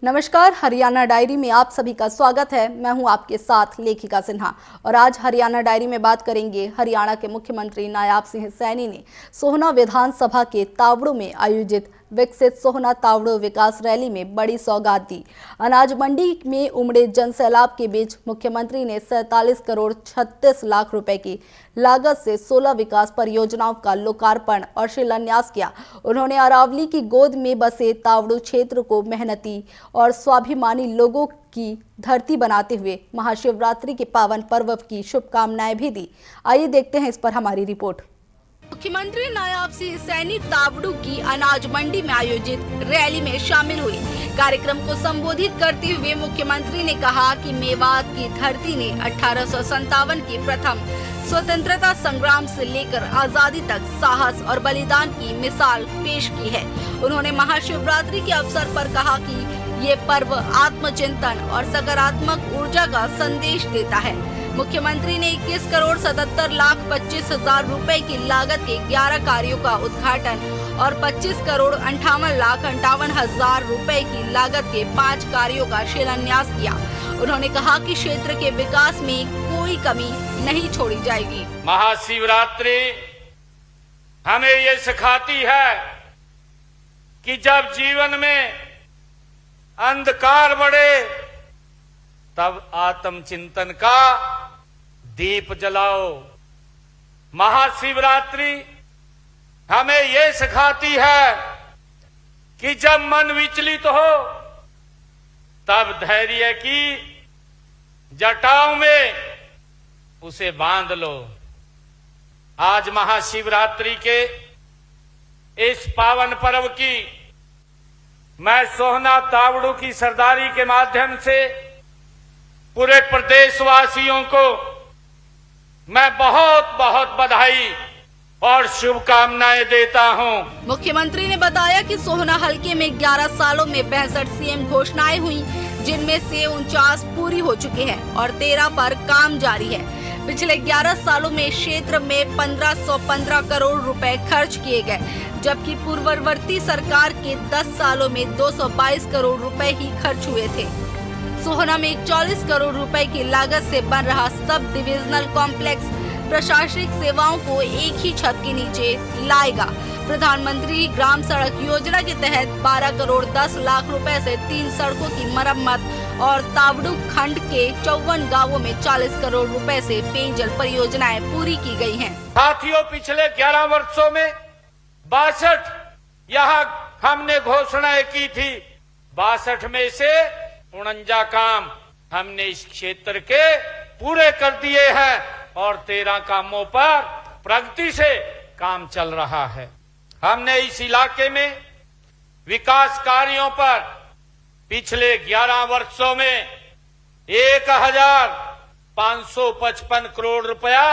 नमस्कार, हरियाणा डायरी में आप सभी का स्वागत है। मैं हूं आपके साथ लेखिका सिन्हा और आज हरियाणा डायरी में बात करेंगे। हरियाणा के मुख्यमंत्री नायब सिंह सैनी ने सोहना विधानसभा के तावड़ू में आयोजित विकसित सोहना तावड़ू विकास रैली में बड़ी सौगात दी। अनाज मंडी में उमड़े जनसैलाब के बीच मुख्यमंत्री ने 47 करोड़ 36 लाख रुपए की लागत से 16 विकास परियोजनाओं का लोकार्पण और शिलान्यास किया। उन्होंने अरावली की गोद में बसे तावड़ू क्षेत्र को मेहनती और स्वाभिमानी लोगों की धरती बनाते हुए महाशिवरात्रि के पावन पर्व की शुभकामनाएं भी दी। आइए देखते हैं इस पर हमारी रिपोर्ट। मुख्यमंत्री नायब सिंह सैनी तावड़ू की अनाज मंडी में आयोजित रैली में शामिल हुए। कार्यक्रम को संबोधित करते हुए मुख्यमंत्री ने कहा कि मेवात की धरती ने 1857 की प्रथम स्वतंत्रता संग्राम से लेकर आजादी तक साहस और बलिदान की मिसाल पेश की है। उन्होंने महाशिवरात्रि के अवसर पर कहा कि ये पर्व आत्मचिंतन और सकारात्मक ऊर्जा का संदेश देता है। मुख्यमंत्री ने 21 करोड़ 77 लाख 25 हजार रुपए की लागत के 11 कार्यों का उद्घाटन और 25 करोड़ 58 लाख 58 हजार रुपए की लागत के 5 कार्यों का शिलान्यास किया। उन्होंने कहा कि क्षेत्र के विकास में कोई कमी नहीं छोड़ी जाएगी। महाशिवरात्रि हमें ये सिखाती है कि जब जीवन में अंधकार बढ़े तब आत्मचिंतन का दीप जलाओ। महाशिवरात्रि हमें ये सिखाती है कि जब मन विचलित हो तब धैर्य की जटाओं में उसे बांध लो। आज महाशिवरात्रि के इस पावन पर्व की मैं सोहना तावड़ू की सरदारी के माध्यम से पूरे प्रदेशवासियों को मैं बहुत बहुत बधाई और शुभकामनाएं देता हूं। मुख्यमंत्री ने बताया कि सोहना हलके में 11 सालों में 62 सीएम घोषणाएं हुई, जिनमें से 49 पूरी हो चुके हैं और 13 पर काम जारी है। पिछले 11 सालों में क्षेत्र में 1515 करोड़ रुपए खर्च किए गए, जबकि पूर्ववर्ती सरकार के 10 सालों में 222 करोड़ रुपए ही खर्च हुए थे। सोहना में 41 करोड़ रुपए की लागत से बन रहा सब डिविजनल कॉम्प्लेक्स प्रशासनिक सेवाओं को एक ही छत के नीचे लाएगा। प्रधानमंत्री ग्राम सड़क योजना के तहत 12 करोड़ 10 लाख रुपए से 3 सड़कों की मरम्मत और तावड़ू खंड के 54 गांवों में 40 करोड़ रुपए से पेयजल परियोजनाएं पूरी की गई हैं। साथियों, पिछले 11 वर्षों में 62 यहाँ हमने घोषणाएं की थी। 62 में से 49 काम हमने इस क्षेत्र के पूरे कर दिए हैं और 13 कामों पर प्रगति से काम चल रहा है। हमने इस इलाके में विकास कार्यों पर पिछले 11 वर्षों में 1555 करोड़ रुपया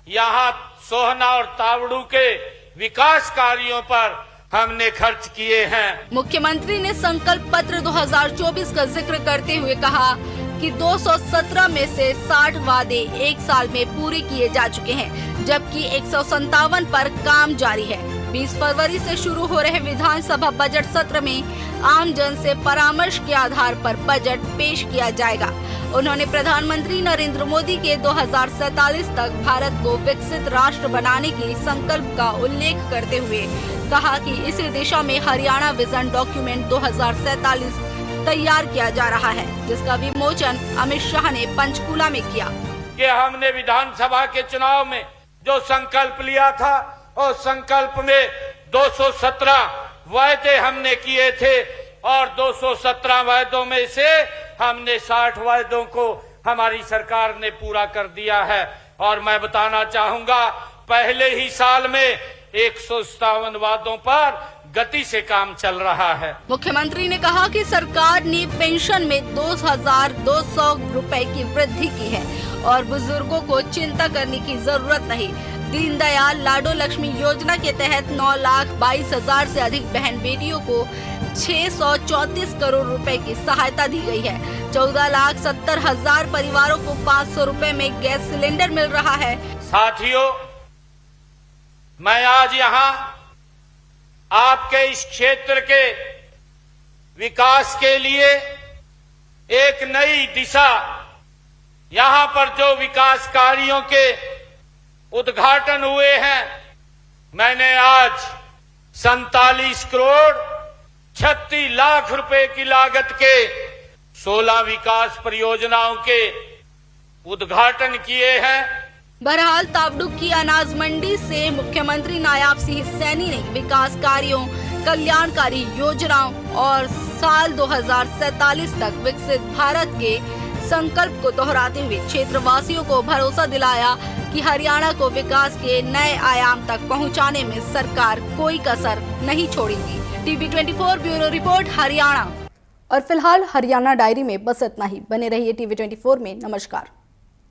यहाँ सोहना और तावड़ू के विकास कार्यों पर हमने खर्च किए हैं। मुख्यमंत्री ने संकल्प पत्र 2024 का जिक्र करते हुए कहा कि 217 में से 60 वादे एक साल में पूरे किए जा चुके हैं, जबकि 157 पर काम जारी है। 20 फरवरी से शुरू हो रहे विधानसभा बजट सत्र में आम जन से परामर्श के आधार पर बजट पेश किया जाएगा। उन्होंने प्रधानमंत्री नरेंद्र मोदी के 2047 तक भारत को विकसित राष्ट्र बनाने के संकल्प का उल्लेख करते हुए कहा कि इसी दिशा में हरियाणा विजन डॉक्यूमेंट 2047 तैयार किया जा रहा है, जिसका विमोचन अमित शाह ने पंचकूला में किया। कि हमने विधानसभा के चुनाव में जो संकल्प लिया था और संकल्प में 217 वायदे हमने किए थे और 217 वायदों में से हमने 60 वायदों को हमारी सरकार ने पूरा कर दिया है। और मैं बताना चाहूंगा, पहले ही साल में 157 वादों पर गति से काम चल रहा है। मुख्यमंत्री ने कहा कि सरकार ने पेंशन में 2200 रुपए की वृद्धि की है और बुजुर्गों को चिंता करने की जरूरत नहीं। दीनदयाल लाडो लक्ष्मी योजना के तहत 9,22,000 से अधिक बहन बेटियों को 634 करोड़ रुपए की सहायता दी गई है। 14,70,000 परिवारों को 500 रुपए में गैस सिलेंडर मिल रहा है। साथियों, मैं आज यहाँ आपके इस क्षेत्र के विकास के लिए एक नई दिशा, यहां पर जो विकास कार्यों के उद्घाटन हुए हैं, मैंने आज 47 करोड़ 36 लाख रुपए की लागत के 16 विकास परियोजनाओं के उद्घाटन किए हैं। बहरहाल तावड़ू की अनाज मंडी से मुख्यमंत्री नायाब सिंह सैनी ने विकास कार्यों, कल्याणकारी योजनाओं और साल 2047 तक विकसित भारत के संकल्प को दोहराते हुए क्षेत्रवासियों को भरोसा दिलाया कि हरियाणा को विकास के नए आयाम तक पहुंचाने में सरकार कोई कसर नहीं छोड़ेगी। TV 24 bureau report Haryana. और फिलहाल हरियाणा डायरी में बस इतना ही। बने रहिए टीवी 24 में। नमस्कार।